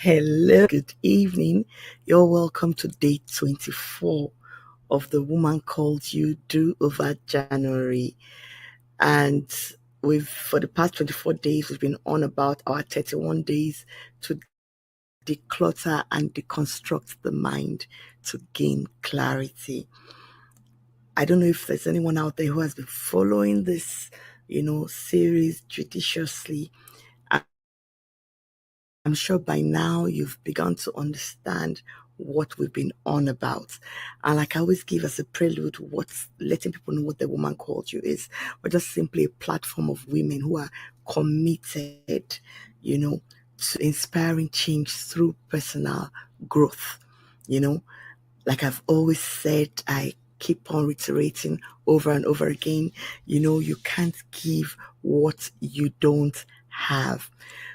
Hello, good evening. You're welcome to day 24 of the Woman Called You Do Over January. And for the past 24 days, we've been on about our 31 days to declutter and deconstruct the mind to gain clarity. I don't know if there's anyone out there who has been following this, series judiciously. I'm sure by now you've begun to understand what we've been on about. And like I always give as a prelude, what's letting people know what the Woman Called You is. We're just simply a platform of women who are committed, to inspiring change through personal growth. Like I've always said, I keep on reiterating over and over again, you can't give what you don't have.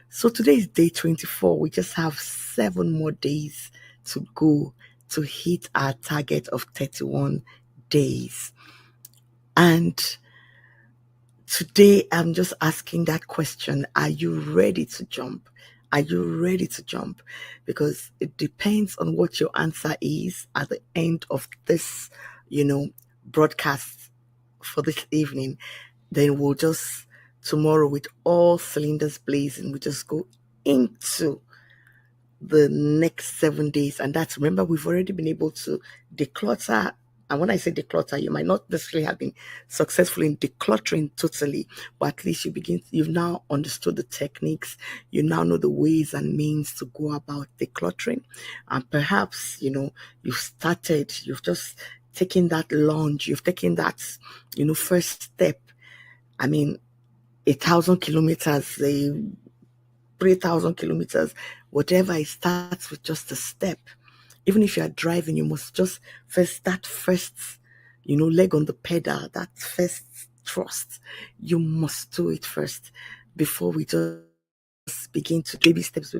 So today is day 24. We just have 7 more days to go to hit our target of 31 days. And today I'm just asking that question. Are you ready to jump? Are you ready to jump? Because it depends on what your answer is at the end of this, broadcast for this evening. Then we'll just tomorrow with all cylinders blazing, we just go into the next 7 days. And that's, remember, we've already been able to declutter. And when I say declutter, you might not necessarily have been successful in decluttering totally, but at least you've now understood the techniques. You now know the ways and means to go about decluttering. And perhaps, you've just taken that lunge, you've taken that, first step. I mean, 1,000 kilometers, 3,000 kilometers, whatever, it starts with just a step. Even if you are driving, you must just first, leg on the pedal, that first thrust. You must do it first before we just begin to baby steps,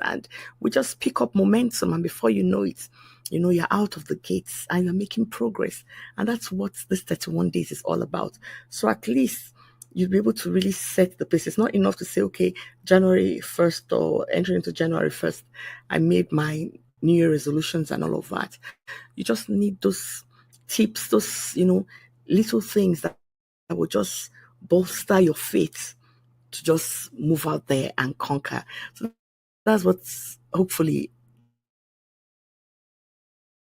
and we just pick up momentum. And before you know it, you're out of the gates and you're making progress. And that's what this 31 days is all about. So at least you'll be able to really set the pace. It's not enough to say, okay, January 1st or entering into January 1st, I made my New Year resolutions and all of that. You just need those tips, those, little things that will just bolster your faith to just move out there and conquer. So that's what's hopefully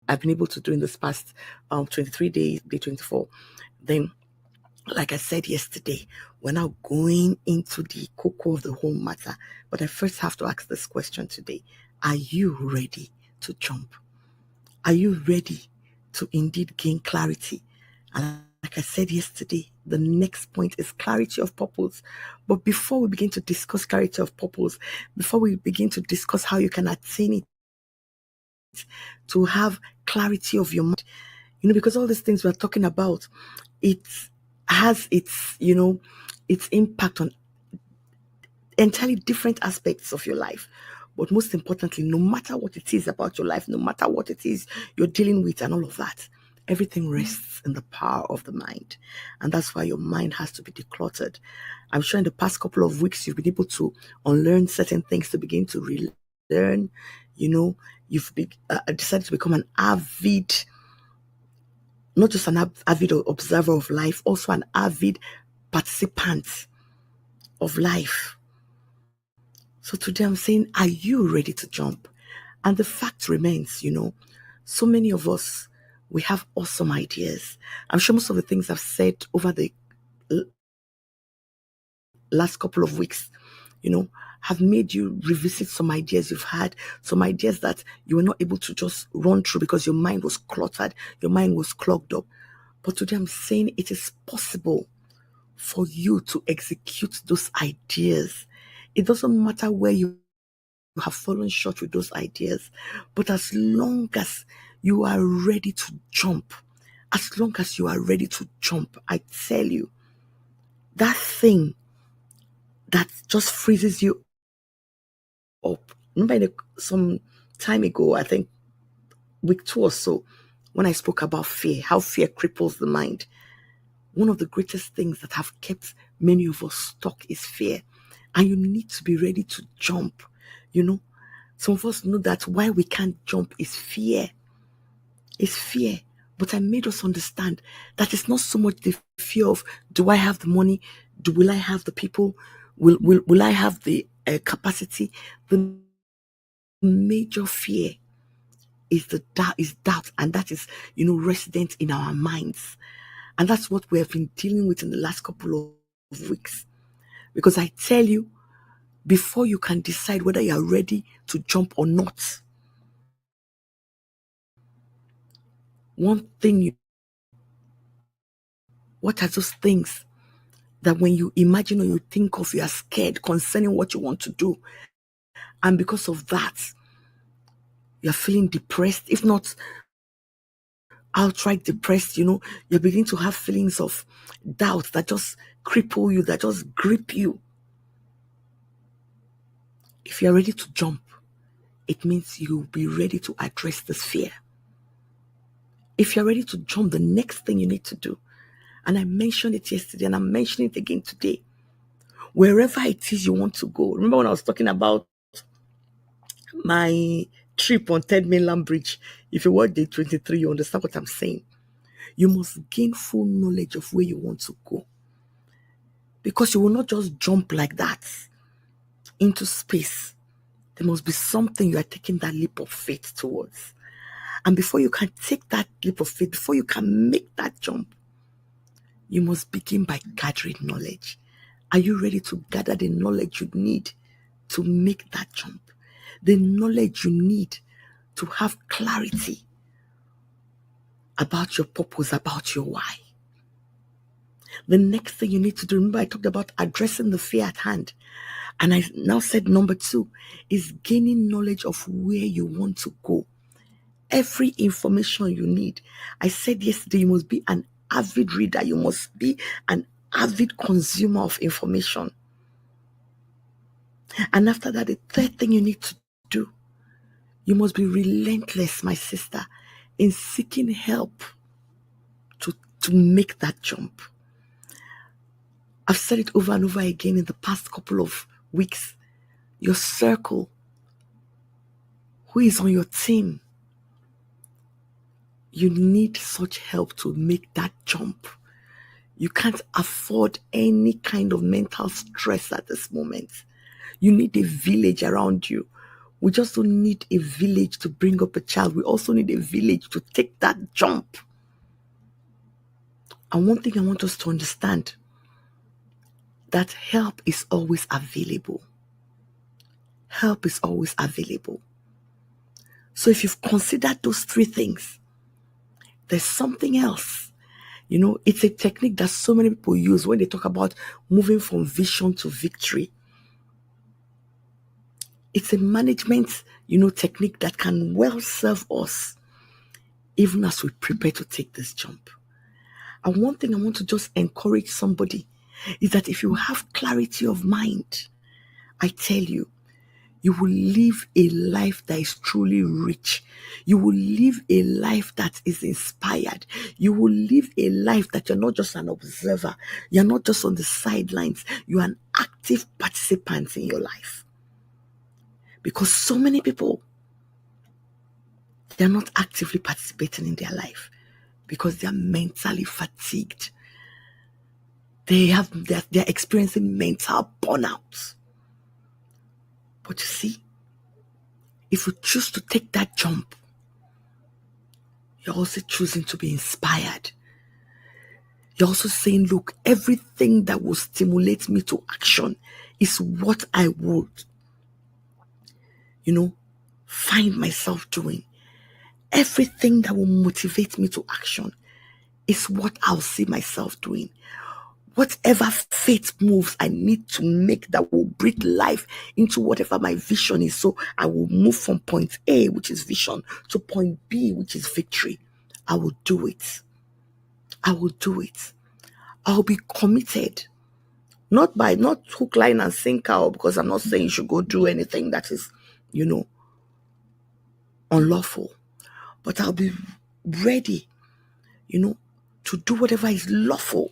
I've been able to do in this past 23 days, day 24. Then, like I said yesterday, we're now going into the cocoa of the whole matter. But I first have to ask this question today. Are you ready to jump? Are you ready to indeed gain clarity? And like I said yesterday, the next point is clarity of purpose. But before we begin to discuss clarity of purpose, before we begin to discuss how you can attain it, to have clarity of your mind, because all these things we're talking about, it has its, its impact on entirely different aspects of your life. But most importantly, no matter what it is about your life, no matter what it is you're dealing with and all of that, everything rests in the power of the mind. And that's why your mind has to be decluttered. I'm sure in the past couple of weeks, you've been able to unlearn certain things to begin to relearn. You've decided to become an avid, not just an avid observer of life, also an avid participant of life. So today I'm saying, are you ready to jump? And the fact remains, so many of us, we have awesome ideas. I'm sure most of the things I've said over the last couple of weeks, have made you revisit some ideas you've had, some ideas that you were not able to just run through because your mind was cluttered, your mind was clogged up. But today I'm saying it is possible for you to execute those ideas. It doesn't matter where you have fallen short with those ideas, but as long as you are ready to jump, I tell you, that thing that just freezes you up. Remember some time ago, I think week 2 or so, when I spoke about fear, how fear cripples the mind. One of the greatest things that have kept many of us stuck is fear. And you need to be ready to jump. Some of us know that why we can't jump is fear. It's fear. But I made us understand that it's not so much the fear of, do I have the money? Will I have the people? Will I have the capacity? The major fear is doubt, and that is, resident in our minds. And that's what we have been dealing with in the last couple of weeks. Because I tell you, before you can decide whether you are ready to jump or not, what are those things that when you imagine or you think of, you are scared concerning what you want to do? And because of that, you're feeling depressed, if not outright depressed, you're beginning to have feelings of doubt that just cripple you, that just grip you. If you're ready to jump, it means you'll be ready to address this fear. If you're ready to jump, the next thing you need to do, and I mentioned it yesterday and I'm mentioning it again today, wherever it is you want to go. Remember when I was talking about my trip on Third Mainland Bridge? If you watch day 23, you understand what I'm saying. You must gain full knowledge of where you want to go. Because you will not just jump like that into space. There must be something you are taking that leap of faith towards. And before you can take that leap of faith, before you can make that jump, you must begin by gathering knowledge. Are you ready to gather the knowledge you need to make that jump? The knowledge you need to have clarity about your purpose, about your why. The next thing you need to do, remember I talked about addressing the fear at hand. And I now said number 2 is gaining knowledge of where you want to go. Every information you need. I said yesterday, you must be an avid reader. You must be an avid consumer of information. And after that, the third thing you need to do, you must be relentless, my sister, in seeking help to make that jump. I've said it over and over again in the past couple of weeks. Your circle, who is on your team, you need such help to make that jump. You can't afford any kind of mental stress at this moment. You need a village around you. We just don't need a village to bring up a child. We also need a village to take that jump. And one thing I want us to understand, that help is always available. Help is always available. So if you've considered those 3 things, there's something else. It's a technique that so many people use when they talk about moving from vision to victory. It's a management, technique that can well serve us even as we prepare to take this jump. And one thing I want to just encourage somebody is that if you have clarity of mind, I tell you, You will live a life that is truly rich. You will live a life that is inspired. You will live a life that you're not just an observer. You're not just on the sidelines. You're an active participant in your life. Because so many people, they're not actively participating in their life because they're mentally fatigued. They're experiencing mental burnout. But you see, if you choose to take that jump, you're also choosing to be inspired. You're also saying, look, everything that will stimulate me to action is what I would, find myself doing. Everything that will motivate me to action is what I'll see myself doing. Whatever fate moves I need to make that will breathe life into whatever my vision is. So I will move from point A, which is vision, to point B, which is victory. I will do it. I will do it. I'll be committed. Not hook, line, and sinker, because I'm not saying you should go do anything that is, unlawful. But I'll be ready, to do whatever is lawful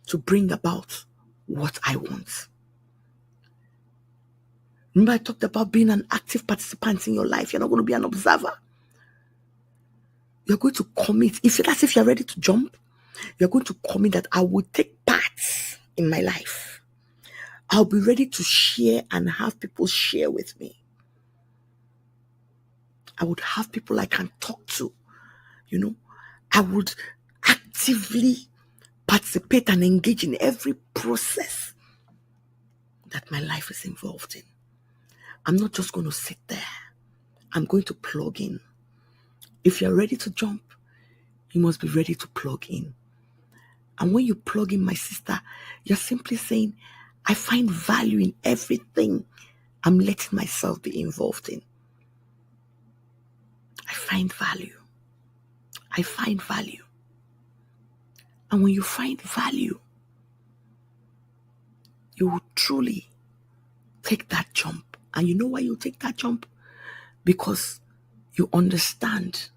to bring about what I want. Remember, I talked about being an active participant in your life. You're not going to be an observer. You're going to commit. If you're ready to jump, you're going to commit that I will take part in my life. I'll be ready to share and have people share with me. I would have people I can talk to. I would actively participate and engage in every process that my life is involved in. I'm not just going to sit there. I'm going to plug in. If you're ready to jump, you must be ready to plug in. And when you plug in, my sister, you're simply saying, I find value in everything I'm letting myself be involved in. I find value. I find value. And when you find value, you will truly take that jump. And you know why you take that jump? Because you understand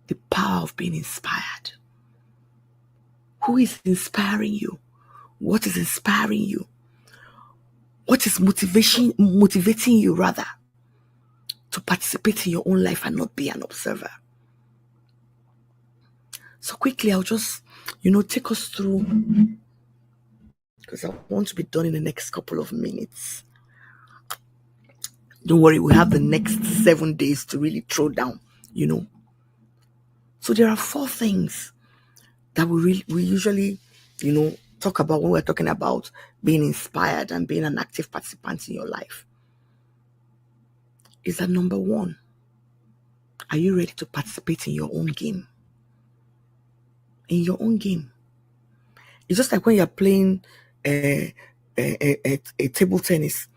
the power of being inspired. Who is inspiring you? What is inspiring you? What is motivating you rather to participate in your own life and not be an observer? So quickly, I'll just, take us through, because I want to be done in the next couple of minutes. Don't worry, we have the next 7 days to really throw down, So there are 4 things that we usually, talk about when we're talking about being inspired and being an active participant in your life. Is that number 1? Are you ready to participate in your own game? In your own game. It's just like when you're playing a table tennis.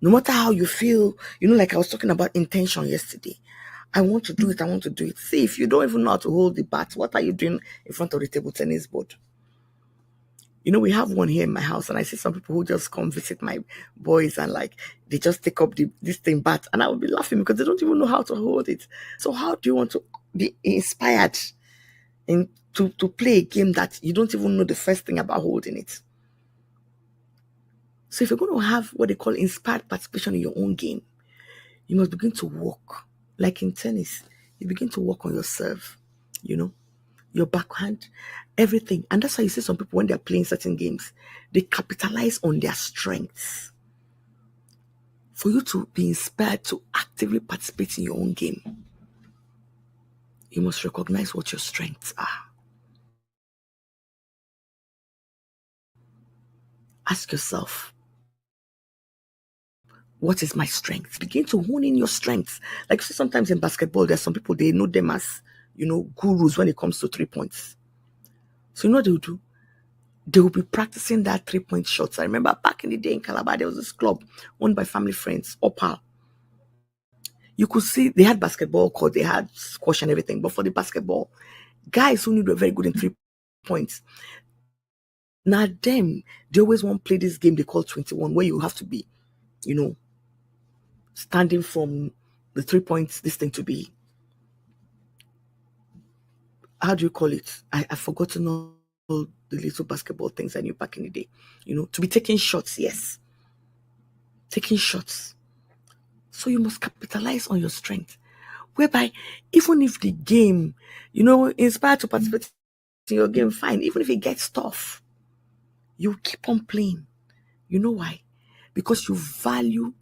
No matter how you feel, like I was talking about intention yesterday. I want to do it. See, if you don't even know how to hold the bat, what are you doing in front of the table tennis board? We have one here in my house, and I see some people who just come visit my boys and they just take up this thing bat, and I will be laughing because they don't even know how to hold it. So how do you want to be inspired to play a game that you don't even know the first thing about holding it? So if you're going to have what they call inspired participation in your own game, you must begin to work. Like in tennis, you begin to work on your serve, your backhand, everything. And that's why you see some people when they're playing certain games, they capitalize on their strengths. For you to be inspired to actively participate in your own game, you must recognize what your strengths are. Ask yourself, what is my strength? Begin to hone in your strengths. Like sometimes in basketball, there's some people, they know them as, gurus when it comes to 3 points. So what they'll do? They will be practicing that 3-point shots. I remember back in the day in Calabar, there was this club owned by family friends, Opal. You could see they had basketball court, they had squash and everything. But for the basketball, guys who knew they were very good in 3 points, now them, they always want to play this game they call 21, where you have to be, standing from the 3 points, this thing to be, how do you call it? I forgot to know the little basketball things I knew back in the day. To be taking shots, yes. Taking shots. So you must capitalize on your strength. Whereby, even if the game, inspired to participate in your game, fine. Even if it gets tough, you keep on playing. You know why? Because you value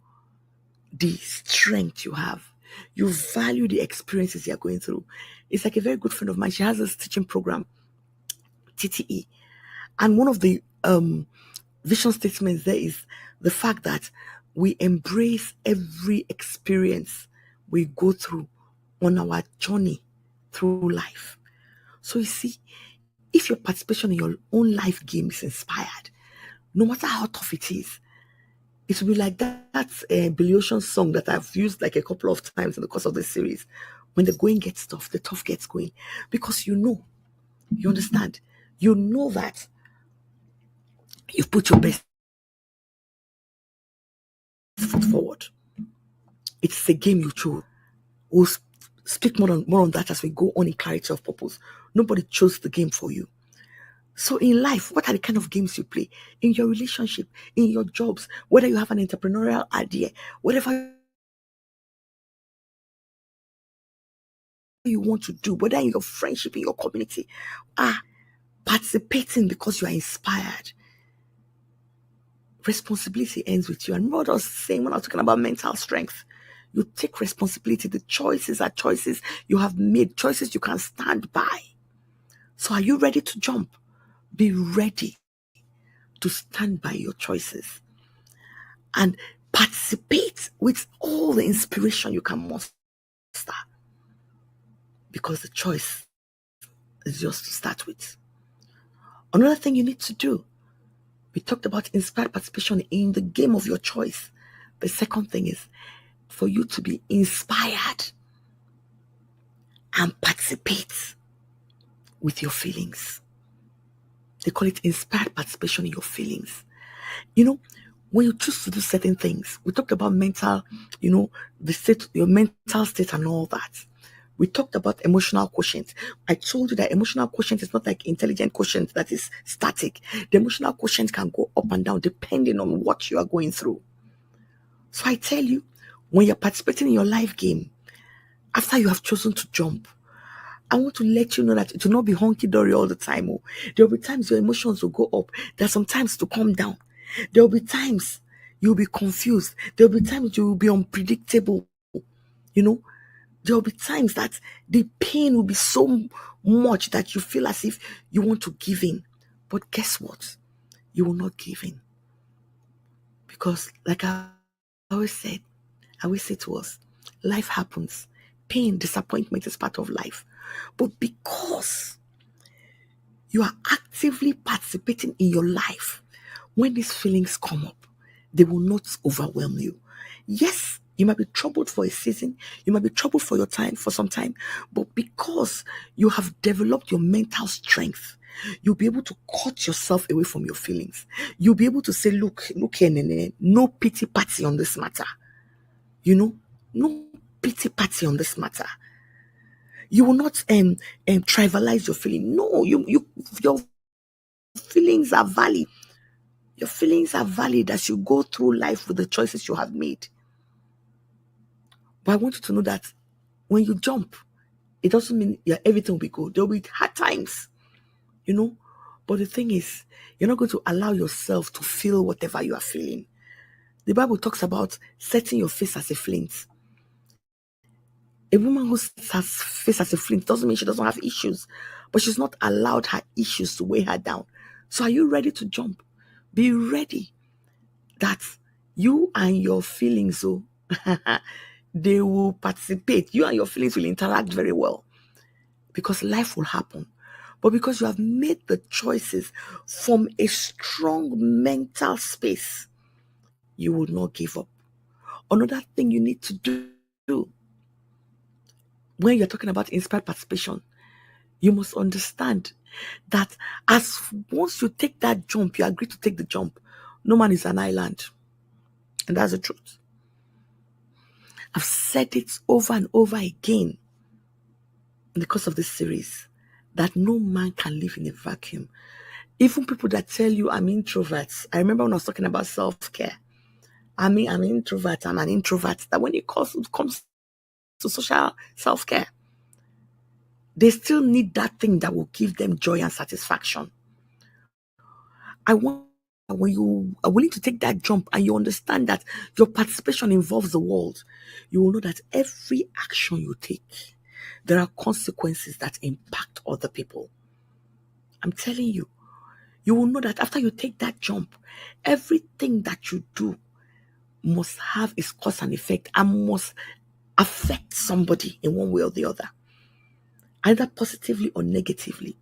the strength you have. You value the experiences you're going through. It's like a very good friend of mine. She has this teaching program, TTE. And one of the vision statements there is the fact that we embrace every experience we go through on our journey through life. So you see, if your participation in your own life game is inspired, no matter how tough it is, it will be like that Billy Ocean song that I've used like a couple of times in the course of this series. When the going gets tough, the tough gets going. Because you understand, you know that you've put your best foot forward. It's a game you chose. We'll speak more on that as we go on in clarity of purpose. Nobody chose the game for you. So in life, what are the kind of games you play? In your relationship, in your jobs, whether you have an entrepreneurial idea, whatever you want to do, whether in your friendship, in your community, participating because you are inspired. Responsibility ends with you. And what I was saying when I was talking about mental strength, you take responsibility. The choices are choices you have made, choices you can stand by. So are you ready to jump? Be ready to stand by your choices and participate with all the inspiration you can muster, because the choice is yours to start with. Another thing you need to do, we talked about inspired participation in the game of your choice. The second thing is for you to be inspired and participate with your feelings. They call it inspired participation in your feelings. When you choose to do certain things, we talked about mental, the state, your mental state and all that. We talked about emotional quotient. I told you that emotional quotient is not like intelligent quotient that is static. The emotional quotient can go up and down depending on what you are going through. So I tell you, when you're participating in your life game, after you have chosen to jump, I want to let you know that it will not be honky-dory all the time. There will be times your emotions will go up. There are some times to calm down. There will be times you'll be confused. There will be times you will be unpredictable. There will be times that the pain will be so much that you feel as if you want to give in. But guess what? You will not give in. Because like I always say to us, life happens. Pain, disappointment is part of life. But because you are actively participating in your life, when these feelings come up, they will not overwhelm you. Yes, you might be troubled for a season, you might be troubled for some time, but because you have developed your mental strength, you'll be able to cut yourself away from your feelings. You'll be able to say, look here, Nene, no pity party on this matter. No pity party on this matter. You will not trivialize your feeling. No, your feelings are valid. Your feelings are valid as you go through life with the choices you have made. But I want you to know that when you jump, it doesn't mean everything will be good. There will be hard times, But the thing is, you're not going to allow yourself to feel whatever you are feeling. The Bible talks about setting your face as a flint. A woman who sets her face as a flint doesn't mean she doesn't have issues, but she's not allowed her issues to weigh her down. So are you ready to jump? Be ready that you and your feelings, they will participate. You and your feelings will interact very well because life will happen. But because you have made the choices from a strong mental space, you will not give up. Another thing you need to do when you're talking about inspired participation, you must understand that once you take that jump, you agree to take the jump. No man is an island. And that's the truth. I've said it over and over again in the course of this series that no man can live in a vacuum. Even people that tell you I'm introverts. I remember when I was talking about self-care. I'm an introvert. I'm an introvert. That when it comes to social self-care, they still need that thing that will give them joy and satisfaction. I want when you are willing to take that jump and you understand that your participation involves the world, you will know that every action you take, there are consequences that impact other people. I'm telling you, you will know that after you take that jump, everything that you do must have its cause and effect and must affect somebody in one way or the other, either positively or negatively.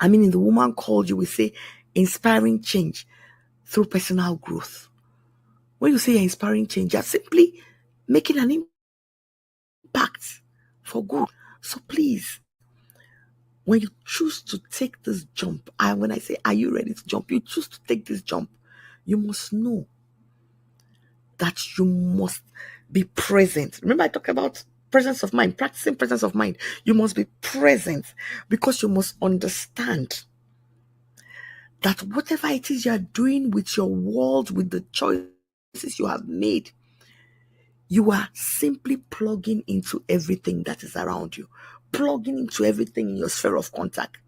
I mean, in The Woman Called You, we say inspiring change through personal growth. When you say you're inspiring change, you're simply making an impact for good. So please, when you choose to take this jump, and when I say, are you ready to jump? You choose to take this jump, you must know that you must be present. Remember, I talked about presence of mind, practicing presence of mind. You must be present because you must understand that whatever it is you are doing with your world, with the choices you have made, you are simply plugging into everything that is around you, plugging into everything in your sphere of contact.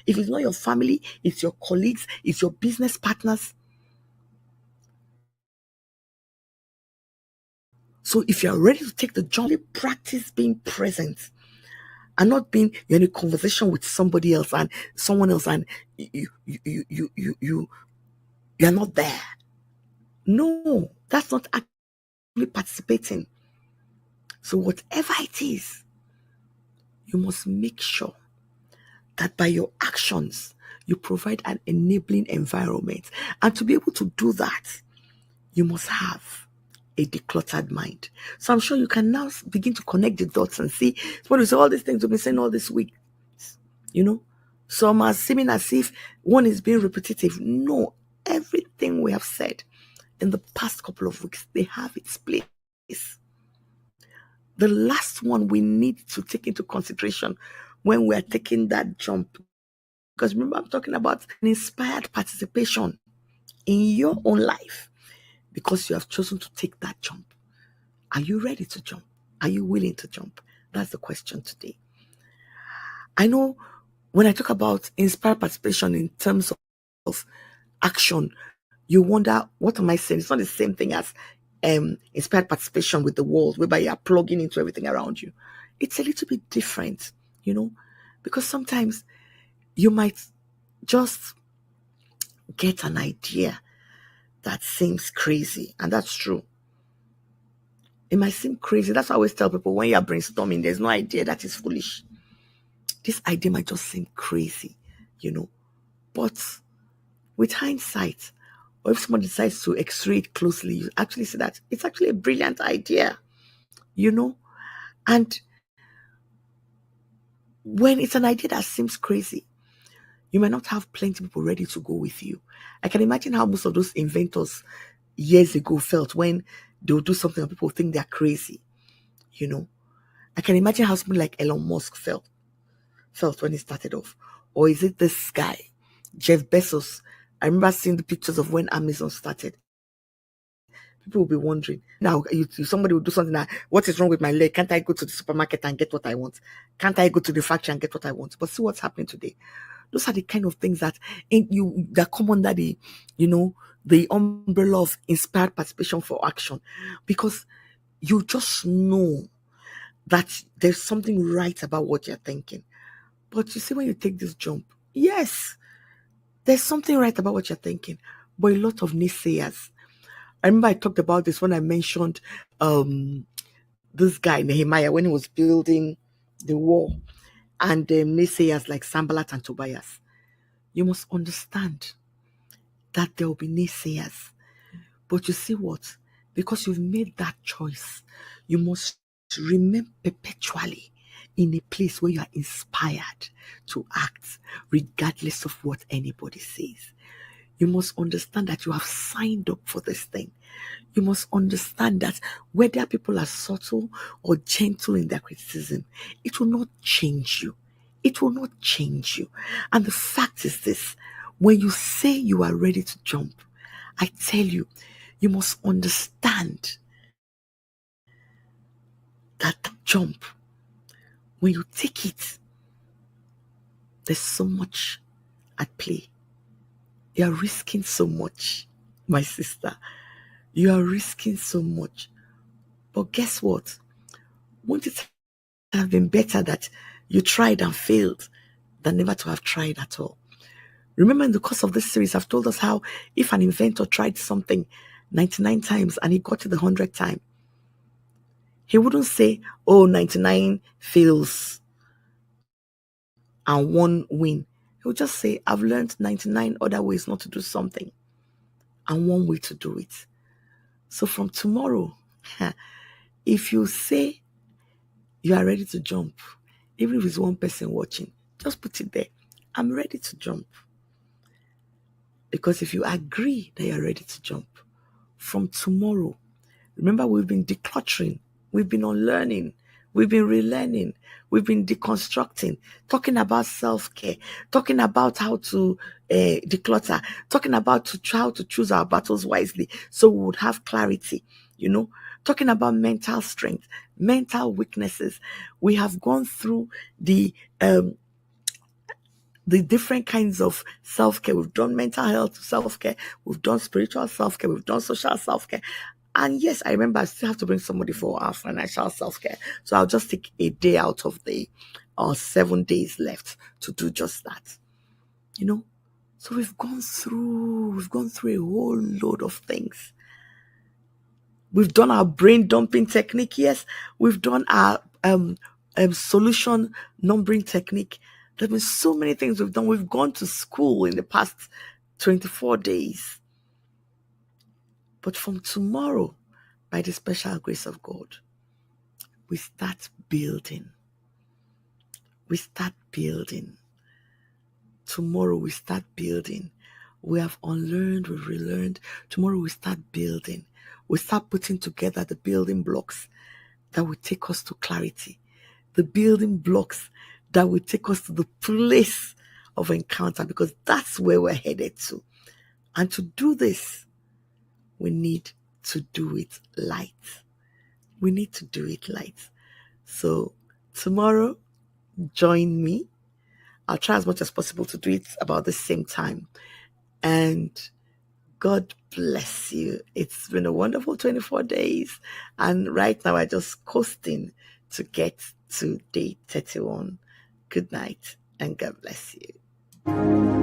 If it's not your family, it's your colleagues, it's your business partners. So if you're ready to take the jump, practice being present and not being you're in a conversation with somebody else and someone else and you're not there. No, that's not actually participating. So whatever it is, you must make sure that by your actions, you provide an enabling environment. And to be able to do that, you must have a decluttered mind. So I'm sure you can now begin to connect the dots and see what is all these things we've been saying all this week. You know, some are seeming as if one is being repetitive. No, everything we have said in the past couple of weeks, they have its place. The last one we need to take into consideration when we are taking that jump, because remember, I'm talking about an inspired participation in your own life because you have chosen to take that jump. Are you ready to jump? Are you willing to jump? That's the question today. I know when I talk about inspired participation in terms of action, you wonder, what am I saying? It's not the same thing as inspired participation with the world, whereby you are plugging into everything around you. It's a little bit different, because sometimes you might just get an idea that seems crazy, and that's true. It might seem crazy. That's why I always tell people, when you're brainstorming, there's no idea that is foolish. This idea might just seem crazy, but with hindsight, or if someone decides to x-ray it closely, you actually see that it's actually a brilliant idea, and when it's an idea that seems crazy, you might not have plenty of people ready to go with you. I can imagine how most of those inventors years ago felt when they would do something and people think they're crazy. I can imagine how someone like Elon Musk felt when he started off. Or is it this guy, Jeff Bezos? I remember seeing the pictures of when Amazon started. People will be wondering, now somebody will do something like, what is wrong with my leg? Can't I go to the supermarket and get what I want? Can't I go to the factory and get what I want? But see what's happening today. Those are the kind of things that come under the umbrella of inspired participation for action, because you just know that there's something right about what you're thinking. But you see, when you take this jump, yes, there's something right about what you're thinking, but a lot of naysayers. I remember I talked about this when I mentioned this guy Nehemiah when he was building the wall, and naysayers like Sanballat and Tobias. You must understand that there will be naysayers. But you see what? Because you've made that choice, you must remain perpetually in a place where you are inspired to act regardless of what anybody says. You must understand that you have signed up for this thing. You must understand that whether people are subtle or gentle in their criticism, it will not change you. It will not change you. And the fact is this: when you say you are ready to jump, I tell you, you must understand that jump, when you take it, there's so much at play. You are risking so much, my sister. You are risking so much. But guess what? Won't it have been better that you tried and failed than never to have tried at all? Remember, in the course of this series, I've told us how if an inventor tried something 99 times and he got to the 100th time, he wouldn't say, oh, 99 fails and one win. He would just say, I've learned 99 other ways not to do something and one way to do it. So from tomorrow, if you say you are ready to jump, even if it's one person watching, just put it there. I'm ready to jump. Because if you agree that you're ready to jump, from tomorrow, remember, we've been decluttering, we've been unlearning, we've been relearning, we've been deconstructing, talking about self-care, talking about how to declutter, talking about how to choose our battles wisely so we would have clarity, talking about mental strength, mental weaknesses. We have gone through the different kinds of self-care. We've done mental health self-care, we've done spiritual self-care, we've done social self-care. And yes, I remember I still have to bring somebody for our financial self-care. So I'll just take a day out of the 7 days left to do just that. So we've gone through a whole load of things. We've done our brain dumping technique, yes. We've done our solution numbering technique. There have been so many things we've done. We've gone to school in the past 24 days. But from tomorrow, by the special grace of God, we start building. We start building. Tomorrow we start building. We have unlearned, we've relearned. Tomorrow we start building. We start putting together the building blocks that will take us to clarity. The building blocks that will take us to the place of encounter, because that's where we're headed to. And to do this, we need to do it light. We need to do it light. So tomorrow, join me. I'll try as much as possible to do it about the same time. And God bless you. It's been a wonderful 24 days. And right now, I'm just coasting to get to day 31. Good night and God bless you.